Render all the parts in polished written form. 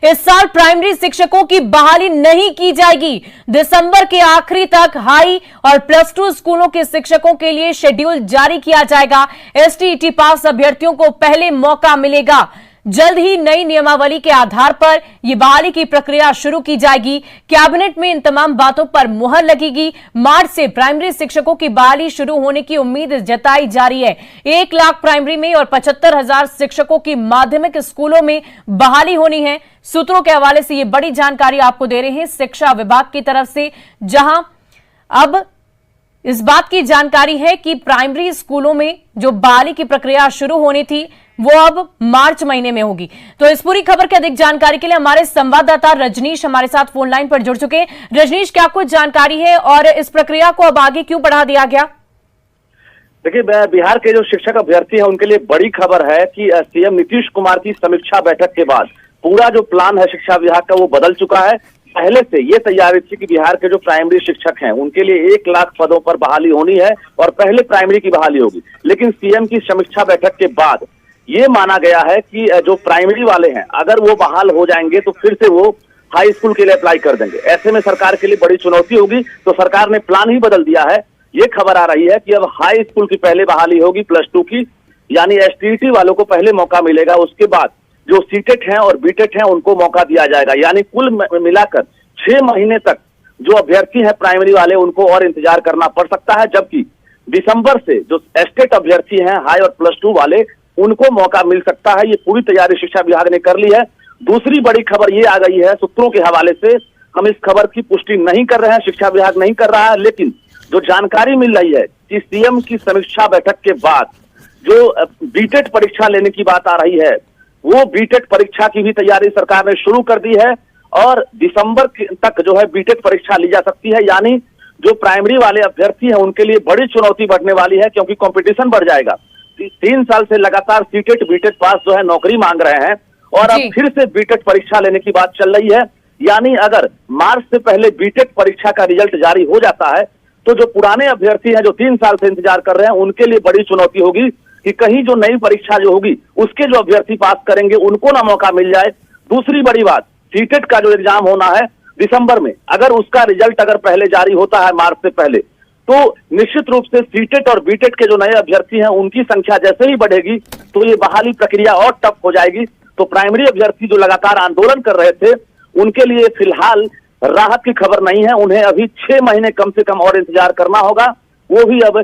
इस साल प्राइमरी शिक्षकों की बहाली नहीं की जाएगी। दिसंबर के आखिरी तक हाई और प्लस टू स्कूलों के शिक्षकों के लिए शेड्यूल जारी किया जाएगा। एसटीईटी पास अभ्यर्थियों को पहले मौका मिलेगा। जल्द ही नई नियमावली के आधार पर यह बहाली की प्रक्रिया शुरू की जाएगी। कैबिनेट में इन तमाम बातों पर मुहर लगेगी। मार्च से प्राइमरी शिक्षकों की बहाली शुरू होने की उम्मीद जताई जा रही है। 1 लाख प्राइमरी में और 75,000 शिक्षकों की माध्यमिक स्कूलों में बहाली होनी है। सूत्रों के हवाले से ये बड़ी जानकारी आपको दे रहे हैं शिक्षा विभाग की तरफ से, जहां अब इस बात की जानकारी है कि प्राइमरी स्कूलों में जो बहाली की प्रक्रिया शुरू होनी थी वो अब मार्च महीने में होगी। तो इस पूरी खबर की अधिक जानकारी के लिए हमारे संवाददाता रजनीश हमारे साथ फोन लाइन पर जुड़ चुके हैं। रजनीश, क्या कुछ जानकारी है और इस प्रक्रिया को अब आगे क्यों बढ़ा दिया गया? देखिए, बिहार के जो शिक्षक अभ्यर्थी हैं उनके लिए बड़ी खबर है कि सीएम नीतीश कुमार की समीक्षा बैठक के बाद पूरा जो प्लान है शिक्षा विभाग का वो बदल चुका है। पहले से ये तैयारी थी कि बिहार के जो प्राइमरी शिक्षक हैं उनके लिए 1 लाख पदों पर बहाली होनी है और पहले प्राइमरी की बहाली होगी। लेकिन सीएम की समीक्षा बैठक के बाद ये माना गया है कि जो प्राइमरी वाले हैं अगर वो बहाल हो जाएंगे तो फिर से वो हाई स्कूल के लिए अप्लाई कर देंगे। ऐसे में सरकार के लिए बड़ी चुनौती होगी, तो सरकार ने प्लान ही बदल दिया है। ये खबर आ रही है कि अब हाई स्कूल की पहले बहाली होगी प्लस टू की, यानी एसटीईटी वालों को पहले मौका मिलेगा। उसके बाद जो सीटेट हैं और बीटेट हैं उनको मौका दिया जाएगा। यानी कुल मिलाकर 6 महीने तक जो अभ्यर्थी हैं प्राइमरी वाले उनको और इंतजार करना पड़ सकता है, जबकि दिसंबर से जो एस्टेट अभ्यर्थी हैं हाई और प्लस टू वाले उनको मौका मिल सकता है। ये पूरी तैयारी शिक्षा विभाग ने कर ली है। दूसरी बड़ी खबर ये आ गई है सूत्रों के हवाले से, हम इस खबर की पुष्टि नहीं कर रहे हैं, शिक्षा विभाग नहीं कर रहा है, लेकिन जो जानकारी मिल रही है कि सीएम की समीक्षा बैठक के बाद जो बीटेट परीक्षा लेने की बात आ रही है वो बीटेट परीक्षा की भी तैयारी सरकार ने शुरू कर दी है और दिसंबर तक जो है बीटेट परीक्षा ली जा सकती है। यानी जो प्राइमरी वाले अभ्यर्थी हैं उनके लिए बड़ी चुनौती बढ़ने वाली है, क्योंकि कंपटीशन बढ़ जाएगा। 3 साल से लगातार सीटेट बीटेट पास जो है नौकरी मांग रहे हैं और अब फिर से बीटेट परीक्षा लेने की बात चल रही है। यानी अगर मार्च से पहले बीटेट परीक्षा का रिजल्ट जारी हो जाता है तो जो पुराने अभ्यर्थी हैं जो 3 साल से इंतजार कर रहे हैं उनके लिए बड़ी चुनौती होगी कि कहीं जो नई परीक्षा जो होगी उसके जो अभ्यर्थी पास करेंगे उनको ना मौका मिल जाए। दूसरी बड़ी बात, सीटेट का जो एग्जाम होना है दिसंबर में, अगर उसका रिजल्ट अगर पहले जारी होता है मार्च से पहले, तो निश्चित रूप से सीटेट और बीटेट के जो नए अभ्यर्थी हैं उनकी संख्या जैसे ही बढ़ेगी तो ये बहाली प्रक्रिया और टफ हो जाएगी। तो प्राइमरी अभ्यर्थी जो लगातार आंदोलन कर रहे थे उनके लिए फिलहाल राहत की खबर नहीं है। उन्हें अभी 6 महीने कम से कम और इंतजार करना होगा, वो भी अब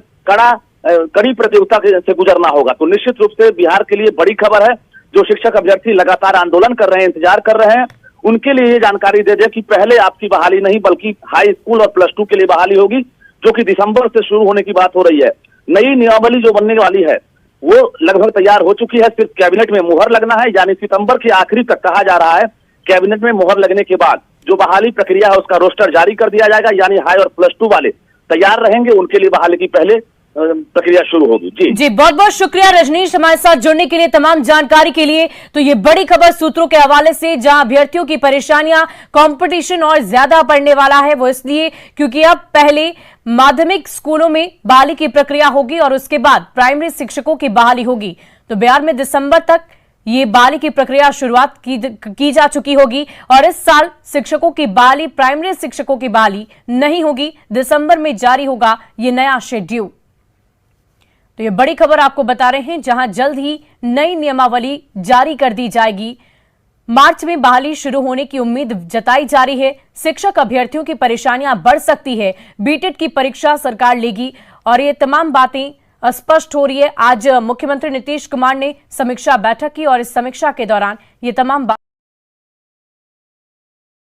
कड़ी प्रतियोगिता से गुजरना होगा। तो निश्चित रूप से बिहार के लिए बड़ी खबर है। जो शिक्षक अभ्यर्थी लगातार आंदोलन कर रहे हैं, इंतजार कर रहे हैं, उनके लिए ये जानकारी दे दे कि पहले आपकी बहाली नहीं बल्कि हाई स्कूल और प्लस टू के लिए बहाली होगी, जो कि दिसंबर से शुरू होने की बात हो रही है। नई नियमावली जो बनने वाली है वो लगभग तैयार हो चुकी है, सिर्फ कैबिनेट में मुहर लगना है। यानी सितंबर के आखिरी तक कहा जा रहा है। कैबिनेट में मुहर लगने के बाद जो बहाली प्रक्रिया है उसका रोस्टर जारी कर दिया जाएगा। यानी हाई और प्लस टू वाले तैयार रहेंगे, उनके लिए बहाली की पहले प्रक्रिया शुरू होगी। जी बहुत बहुत शुक्रिया रजनीश हमारे साथ जुड़ने के लिए, तमाम जानकारी के लिए। तो ये बड़ी खबर सूत्रों के हवाले से, जहां अभ्यर्थियों की परेशानियां, कंपटीशन और ज्यादा बढ़ने वाला है, वो इसलिए क्योंकि अब पहले माध्यमिक स्कूलों में बहाली की प्रक्रिया होगी और उसके बाद प्राइमरी शिक्षकों की बहाली होगी। तो बिहार में दिसंबर तक ये बहाली की प्रक्रिया शुरुआत की जा चुकी होगी और इस साल शिक्षकों की बहाली, प्राइमरी शिक्षकों की बहाली नहीं होगी। दिसंबर में जारी होगा ये नया शेड्यूल। तो ये बड़ी खबर आपको बता रहे हैं, जहां जल्द ही नई नियमावली जारी कर दी जाएगी। मार्च में बहाली शुरू होने की उम्मीद जताई जा रही है। शिक्षक अभ्यर्थियों की परेशानियां बढ़ सकती है, बीटेट की परीक्षा सरकार लेगी और ये तमाम बातें स्पष्ट हो रही है। आज मुख्यमंत्री नीतीश कुमार ने समीक्षा बैठक की और इस समीक्षा के दौरान ये तमाम